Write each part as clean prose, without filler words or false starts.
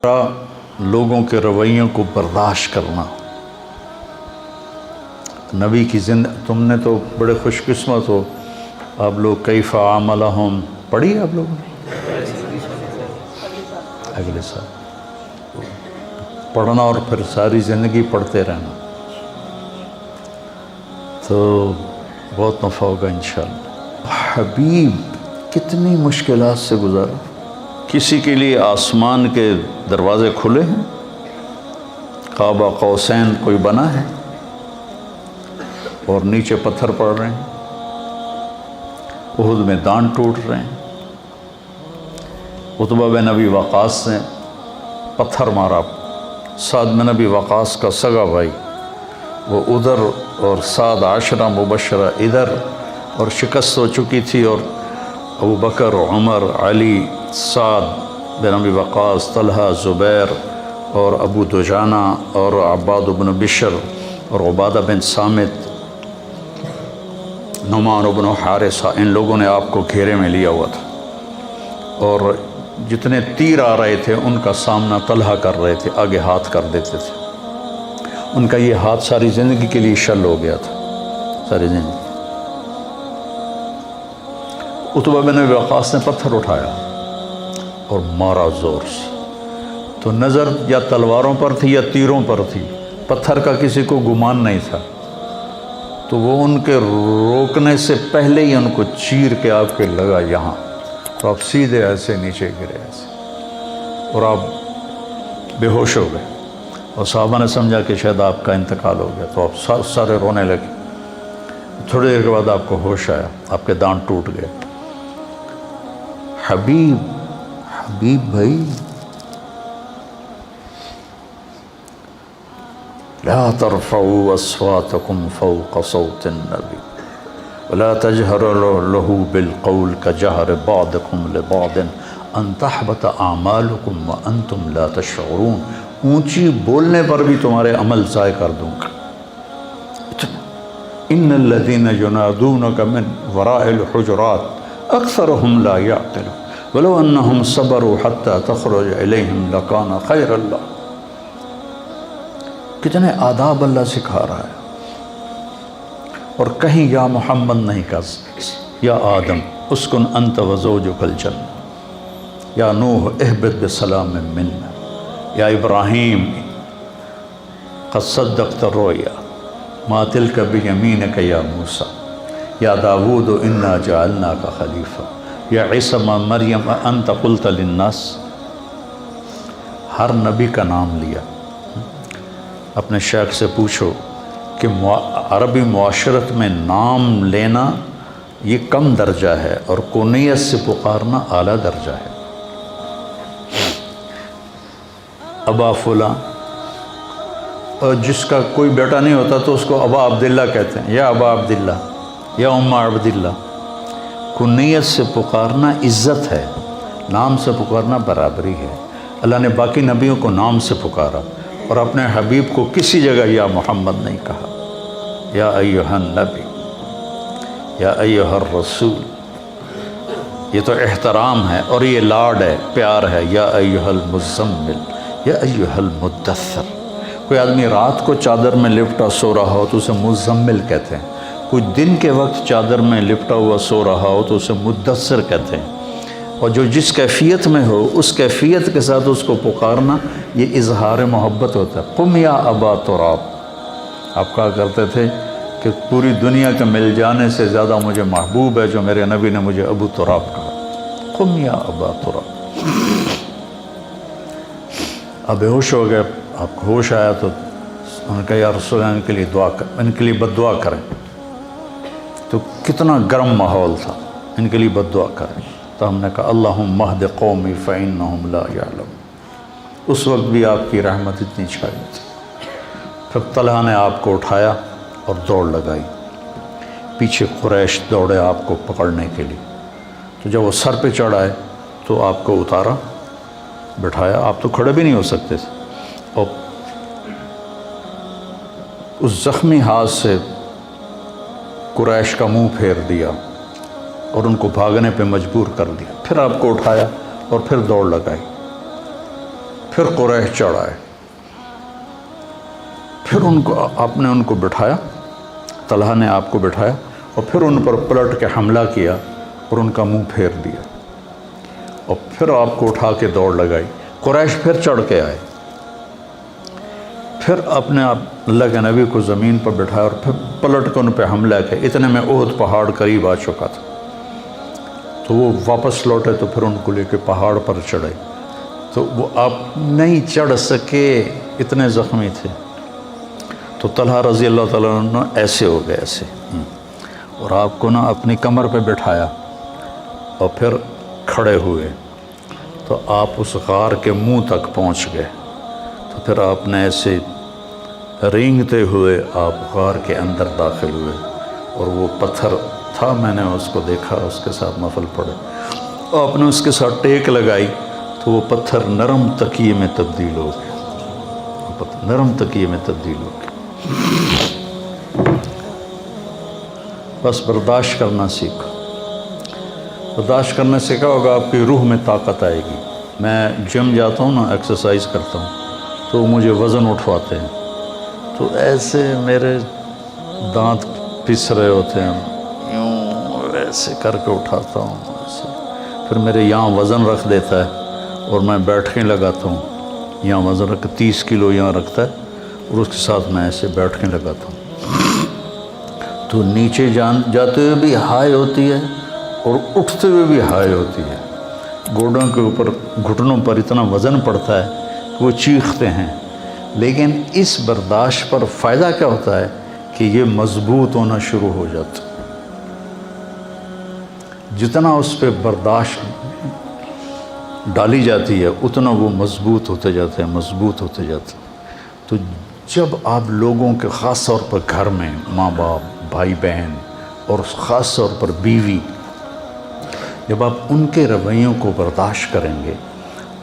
لوگوں کے رویوں کو برداشت کرنا۔ نبی کی تم نے تو بڑے خوش قسمت ہو، آپ لوگ کیف عاملہم پڑھی آپ لوگوں نے اگلے سال پڑھنا اور پھر ساری زندگی پڑھتے رہنا تو بہت نفع ہوگا انشاءاللہ۔ حبیب کتنی مشکلات سے گزارا، کسی کے لیے آسمان کے دروازے کھلے ہیں، قاب قوسین کوئی بنا ہے اور نیچے پتھر پڑ رہے ہیں، احد میں دانت ٹوٹ رہے ہیں، عتبہ بن ابی وقاص نے پتھر مارا، سعد بن ابی وقاص کا سگا بھائی وہ ادھر اور سعد عشرہ مبشرہ ادھر، اور شکست ہو چکی تھی، اور ابو بکر، عمر، علی، سعد بن ابی وقاص، طلحہ، زبیر اور ابو دجانہ اور عباد بن بشر اور عبادہ بن صامت، نعمان بن حارثہ، ان لوگوں نے آپ کو گھیرے میں لیا ہوا تھا، اور جتنے تیر آ رہے تھے ان کا سامنا طلحہ کر رہے تھے، آگے ہاتھ کر دیتے تھے، ان کا یہ ہاتھ ساری زندگی کے لیے شل ہو گیا تھا، ساری زندگی۔ عتبہ بن ابی وقاص نے پتھر اٹھایا اور مارا زور سے، تو نظر یا تلواروں پر تھی یا تیروں پر تھی، پتھر کا کسی کو گمان نہیں تھا، تو وہ ان کے روکنے سے پہلے ہی ان کو چیر کے آپ کے لگا یہاں، تو آپ سیدھے ایسے نیچے گرے ایسے، اور آپ بے ہوش ہو گئے، اور صحابہ نے سمجھا کہ شاید آپ کا انتقال ہو گیا، تو آپ سارے رونے لگے۔ تھوڑی دیر کے بعد آپ کو ہوش آیا، آپ کے دانت ٹوٹ گئے۔ حبیب بھائی، لا ترفعوا اصواتكم فوق صوت النبي ولا تجهروا له بالقول كجهر بعضكم لبعض ان تحبط اعمالكم وانتم لا تشعرون، اونچی بولنے پر بھی تمہارے عمل ضائع کر دوں گا۔ ان الذين ينادونك من وراء الحجرات اکثرهم لا يعقلون ولو انهم صبروا حتى تخرج اليهم لكان خيرا لهم۔ کتنے آداب اللہ سکھا رہا ہے، اور کہیں یا محمد نہیں کہا، یا آدم اسکن انت وزوجک الجنہ، یا نوح اہبط بسلام منا، یا ابراہیم قد صدقت الرؤیا ما تلک بیمینک یا موسیٰ، یا داود انا جعلناک خلیفہ، یا عیسیٰ مریم انت قلت للناس۔ ہر نبی کا نام لیا۔ اپنے شیخ سے پوچھو کہ عربی معاشرت میں نام لینا یہ کم درجہ ہے اور کنیت سے پکارنا اعلیٰ درجہ ہے۔ ابا فلاں، اور جس کا کوئی بیٹا نہیں ہوتا تو اس کو ابا عبداللہ کہتے ہیں، یا ابا عبداللہ، یا اما عبداللہ۔ کنیت سے پکارنا عزت ہے، نام سے پکارنا برابری ہے۔ اللہ نے باقی نبیوں کو نام سے پکارا، اور اپنے حبیب کو کسی جگہ یا محمد نہیں کہا، یا ایہا النبی، یا ایہا الرسول۔ یہ تو احترام ہے اور یہ لاڈ ہے، پیار ہے، یا ایہا المزمل، یا ایہا المدثر۔ کوئی آدمی رات کو چادر میں لپٹا سو رہا ہو تو اسے مزمل کہتے ہیں، کوئی دن کے وقت چادر میں لپٹا ہوا سو رہا ہو تو اسے مدثر کہتے ہیں، اور جو جس کیفیت میں ہو اس کیفیت کے ساتھ اس کو پکارنا یہ اظہار محبت ہوتا ہے۔ قم یا ابا تراب، آپ کہا کرتے تھے کہ پوری دنیا کے مل جانے سے زیادہ مجھے محبوب ہے جو میرے نبی نے مجھے ابو تراب کہا۔ قم یا ابا تراب۔ اب بے ہوش ہو گئے، آپ کو ہوش آیا تو انہوں نے کہا یا رسول اللہ ان کے لیے دعا کر، ان کے لیے بد دعا کریں، تو کتنا گرم ماحول تھا، ان کے لیے بد دعا کریں، تو ہم نے کہا اللہم اہد قومی فإنہم لا یعلمون۔ اس وقت بھی آپ کی رحمت اتنی چھائی تھی۔ پھر طلحہ نے آپ کو اٹھایا اور دوڑ لگائی، پیچھے قریش دوڑے آپ کو پکڑنے کے لیے، تو جب وہ سر پہ چڑھ آئے تو آپ کو اتارا، بٹھایا، آپ تو کھڑے بھی نہیں ہو سکتے تھے، اور اس زخمی ہاتھ سے قریش کا منہ پھیر دیا اور ان کو بھاگنے پہ مجبور کر دیا، پھر آپ کو اٹھایا اور پھر دوڑ لگائی۔ پھر قریش چڑھ آئے، پھر آپ نے ان کو بٹھایا، طلحہ نے آپ کو بٹھایا اور پھر ان پر پلٹ کے حملہ کیا اور ان کا منہ پھیر دیا، اور پھر آپ کو اٹھا کے دوڑ لگائی۔ قریش پھر چڑھ کے آئے، پھر اپنے اللہ کے نبی کو زمین پر بٹھایا اور پھر پلٹ کے ان پہ حملہ کیا۔ اتنے میں احد پہاڑ قریب آ چکا تھا، تو وہ واپس لوٹے تو پھر ان کو لے کے پہاڑ پر چڑھے، تو وہ آپ نہیں چڑھ سکے، اتنے زخمی تھے۔ تو طلحہ رضی اللہ تعالیٰ عنہ ایسے ہو گئے، ایسے، اور آپ کو نا اپنی کمر پہ بٹھایا اور پھر کھڑے ہوئے، تو آپ اس غار کے منہ تک پہنچ گئے، تو پھر آپ نے ایسے رینگتے ہوئے آپ غار کے اندر داخل ہوئے، اور وہ پتھر تھا، میں نے اس کو دیکھا، اس کے ساتھ نفل پڑے، آپ نے اس کے ساتھ ٹیک لگائی تو وہ پتھر نرم تکیے میں تبدیل ہو گیا، نرم تکیے میں تبدیل ہو گیا۔ بس برداشت کرنا سیکھو، برداشت کرنے سے کیا ہوگا، آپ کی روح میں طاقت آئے گی۔ میں جم جاتا ہوں نا، ایکسرسائز کرتا ہوں، تو مجھے وزن اٹھواتے ہیں، تو ایسے میرے دانت پس رہے ہوتے ہیں، یوں ایسے کر کے اٹھاتا ہوں ایسے، پھر میرے یہاں وزن رکھ دیتا ہے اور میں بیٹھنے لگاتا ہوں، یہاں وزن رکھ 30 کلو یہاں رکھتا ہے، اور اس کے ساتھ میں ایسے بیٹھنے لگاتا ہوں، تو نیچے جاتے ہوئے بھی ہائی ہوتی ہے اور اٹھتے ہوئے بھی ہائی ہوتی ہے، گوڑوں کے اوپر گھٹنوں پر اتنا وزن پڑتا ہے کہ وہ چیختے ہیں، لیکن اس برداشت پر فائدہ کیا ہوتا ہے کہ یہ مضبوط ہونا شروع ہو جاتا، جتنا اس پہ برداشت ڈالی جاتی ہے اتنا وہ مضبوط ہوتے جاتے ہیں، مضبوط ہوتے جاتے ہیں۔ تو جب آپ لوگوں کے خاص طور پر گھر میں ماں باپ، بھائی بہن اور خاص طور پر بیوی، جب آپ ان کے رویوں کو برداشت کریں گے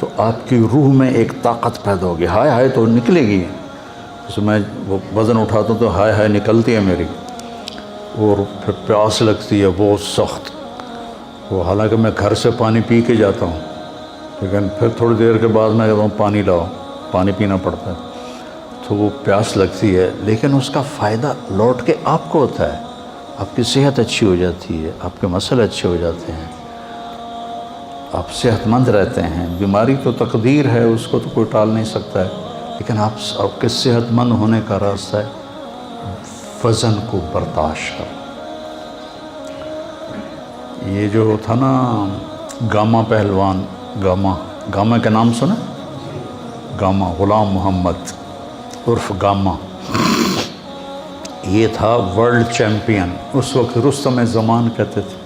تو آپ کی روح میں ایک طاقت پیدا ہوگی، ہائے ہائے تو نکلے گی، جیسے میں وہ وزن اٹھاتا ہوں تو ہائے ہائے نکلتی ہے میری، اور پھر پیاس لگتی ہے بہت سخت، وہ حالانکہ میں گھر سے پانی پی کے جاتا ہوں، لیکن پھر تھوڑی دیر کے بعد میں کہتا ہوں پانی لاؤ، پانی پینا پڑتا ہے، تو وہ پیاس لگتی ہے، لیکن اس کا فائدہ لوٹ کے آپ کو ہوتا ہے، آپ کی صحت اچھی ہو جاتی ہے، آپ کے مسئلے اچھے ہو جاتے ہیں، آپ صحت مند رہتے ہیں۔ بیماری تو تقدیر ہے، اس کو تو کوئی ٹال نہیں سکتا ہے، لیکن آپ کے صحت مند ہونے کا راستہ ہے وزن کو برداشت کرنا۔ یہ جو تھا نا گاما پہلوان، گاما کا نام سنا؟ گاما غلام محمد عرف گاما، یہ تھا ورلڈ چیمپئن، اس وقت رستم زمان کہتے تھے،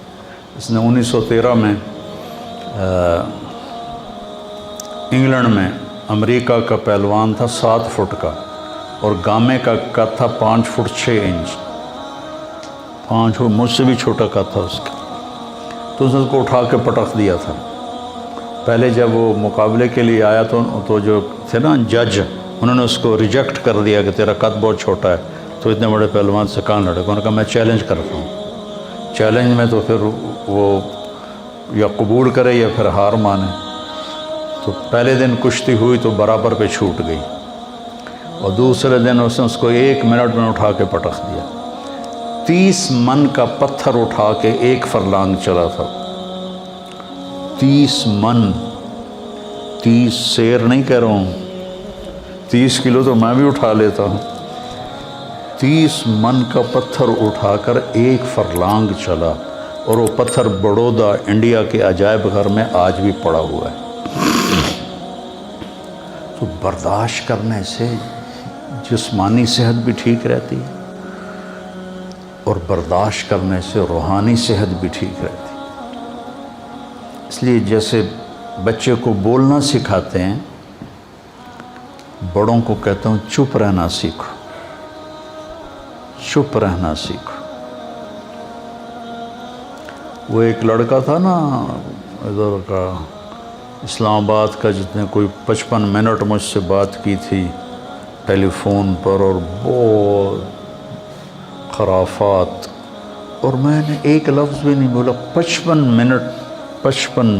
اس نے 1913 میں انگلینڈ میں، امریکہ کا پہلوان تھا 7 فٹ کا، اور گامے کا قد تھا 5 فٹ 6 انچ، 5 فٹ، مجھ سے بھی چھوٹا قد تھا اس کا، تو اس نے اس کو اٹھا کے پٹخ دیا تھا۔ پہلے جب وہ مقابلے کے لیے آیا تو جو تھے نا جج، انہوں نے اس کو ریجیکٹ کر دیا کہ تیرا قد بہت چھوٹا ہے، تو اتنے بڑے پہلوان سے کہاں لڑے گا، انہوں نے کہا میں چیلنج کرتا ہوں، چیلنج میں تو پھر وہ یا قبول کرے یا پھر ہار مانے۔ تو پہلے دن کشتی ہوئی تو برابر پہ چھوٹ گئی، اور دوسرے دن اس نے اس کو 1 منٹ میں اٹھا کے پٹخ دیا، 30 من کا پتھر اٹھا کے 1 فرلانگ چلا تھا، 30 من، 30 سیر نہیں کہہ رہا ہوں، 30 کلو تو میں بھی اٹھا لیتا ہوں، 30 من کا پتھر اٹھا کر 1 فرلانگ چلا، اور وہ پتھر بڑودہ انڈیا کے عجائب گھر میں آج بھی پڑا ہوا ہے۔ تو برداشت کرنے سے جسمانی صحت بھی ٹھیک رہتی ہے، اور برداشت کرنے سے روحانی صحت بھی ٹھیک رہتی ہے۔ اس لیے جیسے بچے کو بولنا سکھاتے ہیں، بڑوں کو کہتا ہوں چپ رہنا سیکھو، چپ رہنا سیکھو۔ وہ ایک لڑکا تھا نا ادھر کا، اسلام آباد کا، جس نے کوئی 55 منٹ مجھ سے بات کی تھی ٹیلی فون پر، اور بہت خرافات، اور میں نے ایک لفظ بھی نہیں بولا، 55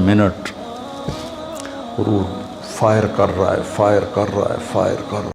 منٹ، اور وہ فائر کر رہا ہے، فائر کر رہا ہے، فائر کر رہا ہے۔